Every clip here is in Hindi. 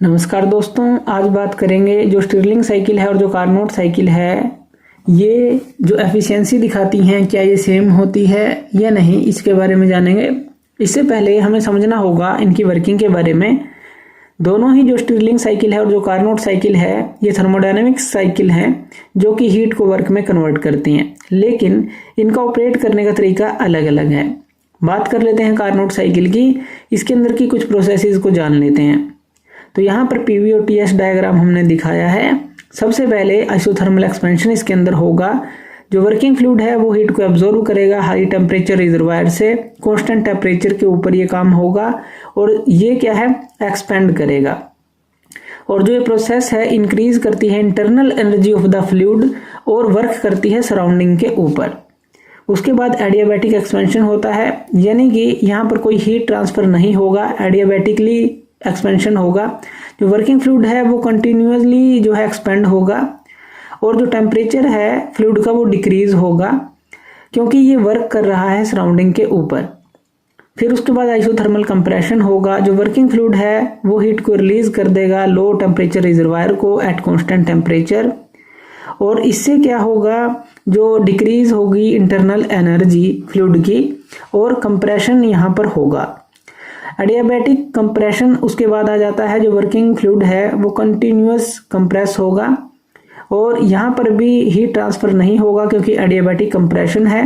नमस्कार दोस्तों, आज बात करेंगे जो स्टिर्लिंग साइकिल है और जो कार्नोट साइकिल है, ये जो एफिशिएंसी दिखाती हैं क्या ये सेम होती है या नहीं, इसके बारे में जानेंगे। इससे पहले हमें समझना होगा इनकी वर्किंग के बारे में। दोनों ही जो स्टिर्लिंग साइकिल है और जो कार्नोट साइकिल है ये थर्मोडायनेमिक्स साइकिल हैं जो कि हीट को वर्क में कन्वर्ट करती हैं, लेकिन इनका ऑपरेट करने का तरीका अलग अलग है। बात कर लेते हैं कार्नोट साइकिल की, इसके अंदर की कुछ प्रोसेसेस को जान लेते हैं। तो यहाँ पर पीवी और टीएस डायग्राम हमने दिखाया है। सबसे पहले आइसोथर्मल एक्सपेंशन इसके अंदर होगा। जो वर्किंग फ्लूइड है वो हीट को एब्जॉर्ब करेगा हाई टेम्परेचर रिजर्वायर से, कांस्टेंट टेम्परेचर के ऊपर ये काम होगा और ये क्या है, एक्सपेंड करेगा। और जो ये प्रोसेस है इंक्रीज करती है internal energy of the fluid और वर्क करती है सराउंडिंग के ऊपर। उसके बाद एडियाबैटिक एक्सपेंशन होता है, यानी कि यहाँ पर कोई हीट ट्रांसफर नहीं होगा, एडियाबैटिकली एक्सपेंशन होगा। जो वर्किंग फ्लूइड है वो कंटिन्यूअसली जो है एक्सपेंड होगा और जो टेम्परेचर है फ्लूइड का वो डिक्रीज होगा क्योंकि ये वर्क कर रहा है सराउंडिंग के ऊपर। फिर उसके बाद आइसोथर्मल कंप्रेशन होगा। जो वर्किंग फ्लूइड है वो हीट को रिलीज कर देगा लो टेम्परेचर रिजर्वायर को एट कांस्टेंट टेम्परेचर, और इससे क्या होगा, जो डिक्रीज होगी इंटरनल एनर्जी फ्लूइड की और कंप्रेशन यहाँ पर होगा। एडियाबैटिक कंप्रेशन उसके बाद आ जाता है। जो वर्किंग फ्लूइड है वो कंटिन्यूअस कंप्रेस होगा और यहाँ पर भी हीट ट्रांसफर नहीं होगा क्योंकि एडियाबैटिक कंप्रेशन है,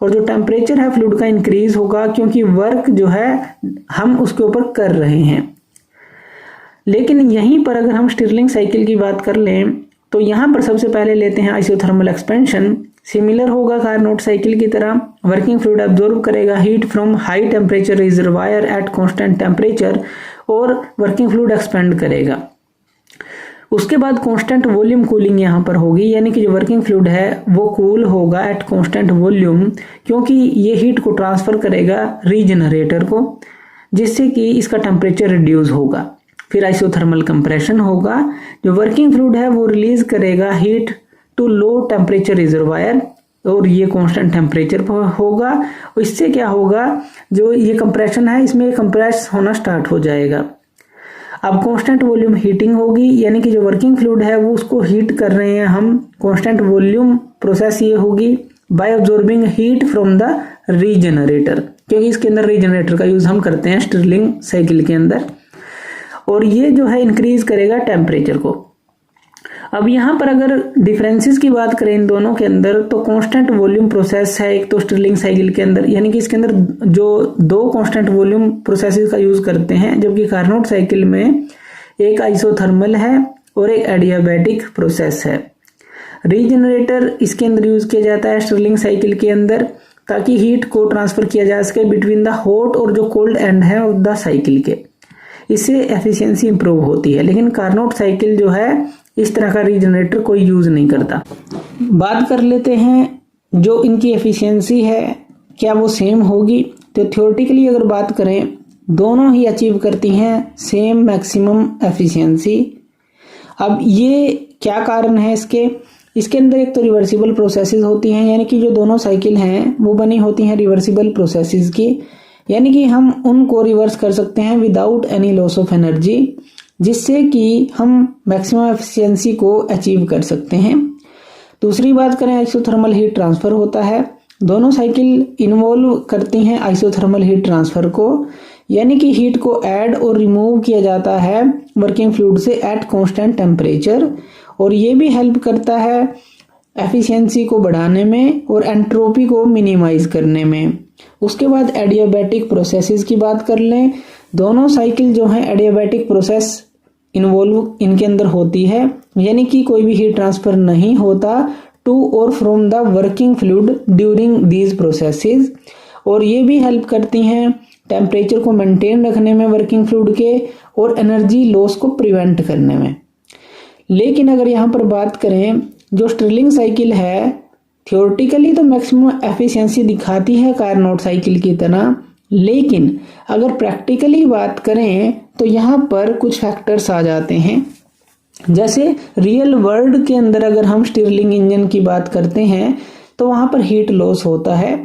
और जो टेम्परेचर है फ्लूइड का इंक्रीज होगा क्योंकि वर्क जो है हम उसके ऊपर कर रहे हैं। लेकिन यहीं पर अगर हम स्टिर्लिंग साइकिल की बात कर लें तो यहाँ पर सबसे पहले लेते हैं आइसोथर्मल एक्सपेंशन। सिमिलर होगा कार्नोट साइकिल की तरह। वर्किंग फ्लूइड एब्जॉर्ब करेगा heat from high temperature reservoir at constant temperature और वर्किंग फ्लूइड एक्सपेंड करेगा। उसके बाद कांस्टेंट वॉल्यूम कूलिंग यहाँ पर होगी, यानी कि जो वर्किंग फ्लूइड है वो कूल होगा एट कांस्टेंट वॉल्यूम क्योंकि ये हीट को ट्रांसफर करेगा रीजनरेटर को, जिससे कि इसका टेम्परेचर रिड्यूस होगा। फिर आइसोथर्मल कंप्रेशन होगा। जो वर्किंग फ्लूइड है वो रिलीज करेगा heat to low temperature reservoir और ये कांस्टेंट टेम्परेचर पर होगा। इससे क्या होगा, जो ये कंप्रेशन है इसमें कंप्रेस होना स्टार्ट हो जाएगा। अब कांस्टेंट वॉल्यूम हीटिंग होगी, यानी कि जो वर्किंग फ्लूइड है वो उसको हीट कर रहे हैं हम। कांस्टेंट वॉल्यूम प्रोसेस ये होगी by absorbing heat from the regenerator, क्योंकि इसके अंदर रीजनरेटर का यूज हम करते हैं स्टिर्लिंग साइकिल के अंदर, और ये जो है इंक्रीज करेगा टेम्परेचर को। अब यहाँ पर अगर डिफरेंसेस की बात करें इन दोनों के अंदर तो कांस्टेंट वॉल्यूम प्रोसेस है एक तो स्टिर्लिंग साइकिल के अंदर, यानी कि इसके अंदर जो दो कांस्टेंट वॉल्यूम प्रोसेसेस का यूज करते हैं, जबकि कार्नोट साइकिल में एक आइसोथर्मल है और एक एडियाबैटिक प्रोसेस है। रीजनरेटर इसके अंदर यूज किया जाता है स्टिर्लिंग साइकिल के अंदर ताकि हीट को ट्रांसफर किया जा सके बिटवीन द हॉट और जो कोल्ड एंड है ऑफ द साइकिल के, इससे एफिशिएंसी इंप्रूव होती है। लेकिन कार्नोट साइकिल जो है इस तरह का रीजनरेटर कोई यूज नहीं करता। बात कर लेते हैं जो इनकी एफिशिएंसी है क्या वो सेम होगी। तो थ्योरेटिकली अगर बात करें दोनों ही अचीव करती हैं सेम मैक्सिमम एफिशिएंसी। अब ये क्या कारण है इसके अंदर एक तो रिवर्सिबल प्रोसेसेस होती हैं, यानी कि जो दोनों साइकिल हैं वो बनी होती हैं रिवर्सिबल प्रोसेसेस की, यानी कि हम उनको रिवर्स कर सकते हैं without any loss of energy, जिससे कि हम मैक्सिमम एफिशिएंसी को अचीव कर सकते हैं। दूसरी बात करें आइसोथर्मल हीट ट्रांसफर होता है। दोनों साइकिल इन्वॉल्व करती हैं आइसोथर्मल हीट ट्रांसफर को, यानी कि हीट को ऐड और रिमूव किया जाता है वर्किंग फ्लूइड से एट कांस्टेंट टेम्परेचर, और ये भी हेल्प करता है एफिशिएंसी को बढ़ाने में और एंट्रोपी को मिनिमाइज करने में। उसके बाद एडियाबैटिक प्रोसेसेस की बात कर लें। दोनों साइकिल जो है एडियाबैटिक प्रोसेस इन्वॉल्व इनके अंदर होती है, यानी कि कोई भी हीट ट्रांसफर नहीं होता टू और from the working fluid during these processes, और ये भी हेल्प करती हैं टेम्परेचर को मेंटेन रखने में वर्किंग फ्लूइड के और एनर्जी लॉस को प्रिवेंट करने में। लेकिन अगर यहाँ पर बात करें जो स्टिर्लिंग साइकिल है थ्योरेटिकली तो मैक्सिमम एफिशिएंसी दिखाती है कार्नोट साइकिल की तरह, लेकिन अगर प्रैक्टिकली बात करें तो यहाँ पर कुछ फैक्टर्स आ जाते हैं। जैसे रियल वर्ल्ड के अंदर अगर हम स्टिर्लिंग इंजन की बात करते हैं तो वहाँ पर हीट लॉस होता है।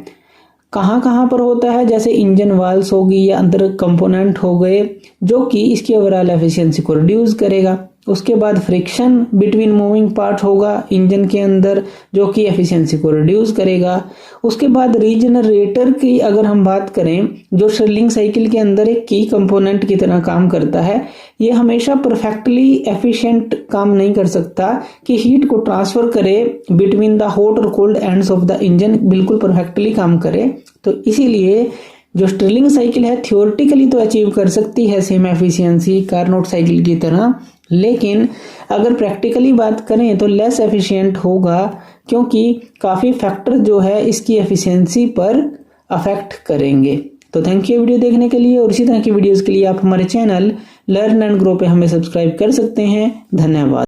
कहाँ कहाँ पर होता है, जैसे इंजन वाल्स होगी या अंदर कंपोनेंट हो गए, जो कि इसकी ओवरऑल एफिशिएंसी को रिड्यूस करेगा। उसके बाद फ्रिक्शन बिटवीन मूविंग पार्ट होगा इंजन के अंदर, जो कि एफिशिएंसी को रिड्यूस करेगा। उसके बाद रीजनरेटर की अगर हम बात करें, जो स्टिरलिंग साइकिल के अंदर एक की कंपोनेंट की तरह काम करता है, ये हमेशा परफेक्टली एफिशिएंट काम नहीं कर सकता कि हीट को ट्रांसफर करे बिटवीन द हॉट और cold ends of the engine, बिल्कुल परफेक्टली काम करे। तो इसीलिए जो स्टिरलिंग साइकिल है थियोरेटिकली तो अचीव कर सकती है सेम एफिशिएंसी कार्नोट साइकिल की तरह, लेकिन अगर प्रैक्टिकली बात करें तो लेस एफिशिएंट होगा, क्योंकि काफ़ी फैक्टर जो है इसकी एफिशिएंसी पर अफेक्ट करेंगे। तो थैंक यू वीडियो देखने के लिए, और इसी तरह की वीडियोस के लिए आप हमारे चैनल लर्न एंड ग्रो पे हमें सब्सक्राइब कर सकते हैं। धन्यवाद।